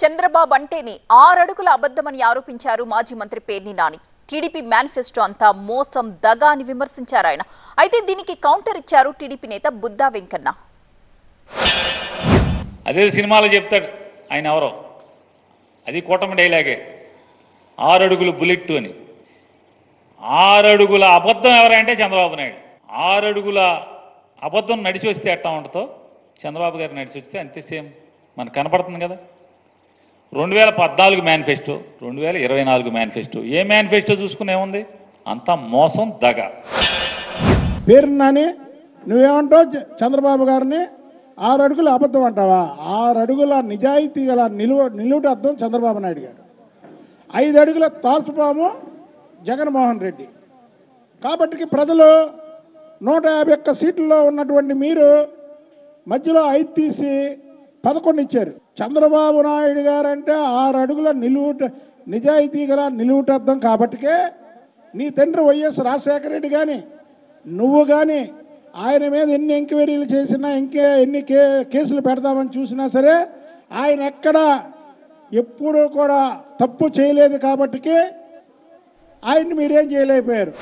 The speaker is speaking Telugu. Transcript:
చంద్రబాబు అంటేనే 6 అడుగుల అబద్ధమని ఆరోపించారు మాజీ మంత్రి పేర్ని నాని. టీడీపీ మేనిఫెస్టో అంతా మోసం దగా అని విమర్శించారు ఆయన. అయితే దీనికి కౌంటర్ ఇచ్చారు టీడీపీ నేత బుద్దా వెంకన్న. అదే సినిమాలో చెప్తాడు ఆయన ఎవరో, అది కూటమి డైలాగే, 6 అడుగుల బుల్లెట్ అని. 6 అడుగుల అబద్ధం ఎవరంటే చంద్రబాబు నాయుడు. 6 అడుగుల అబద్ధం నడిచి వస్తే ఎట్టా ఉంటుందో చంద్రబాబు గారు నడిచి వస్తే అంతే సేమ్ మనకు కనపడుతుంది కదా. 2014 మేనిఫెస్టో, 2024 మేనిఫెస్టో, ఏ మేనిఫెస్టో చూసుకుని ఏముంది? అంతా మోసం దగ. పేరు నాని నువ్వేమంటావు? చంద్రబాబు గారిని 6 అడుగుల అబద్ధం అంటావా? 6 అడుగుల నిజాయితీ గల నిలువుట అర్థం చంద్రబాబు నాయుడు గారు. 5 అడుగుల తాల్చుపాము జగన్మోహన్ రెడ్డి. కాబట్టి ప్రజలు 151 సీట్లలో ఉన్నటువంటి మీరు మధ్యలో 5 తీసి 11 ఇచ్చారు. చంద్రబాబు నాయుడు గారు అంటే 6 అడుగుల నిజాయితీ గల నిలువుటద్దం. కాబట్టికే నీ తండ్రి వైఎస్ రాజశేఖర రెడ్డి కానీ నువ్వు కానీ ఆయన మీద ఎన్ని ఎంక్వైరీలు చేసినా ఎన్ని కేసులు పెడదామని చూసినా సరే ఆయన ఎప్పుడూ కూడా తప్పు చేయలేదు. కాబట్టికే ఆయన్ని మీరేం చేయలేకపోయారు.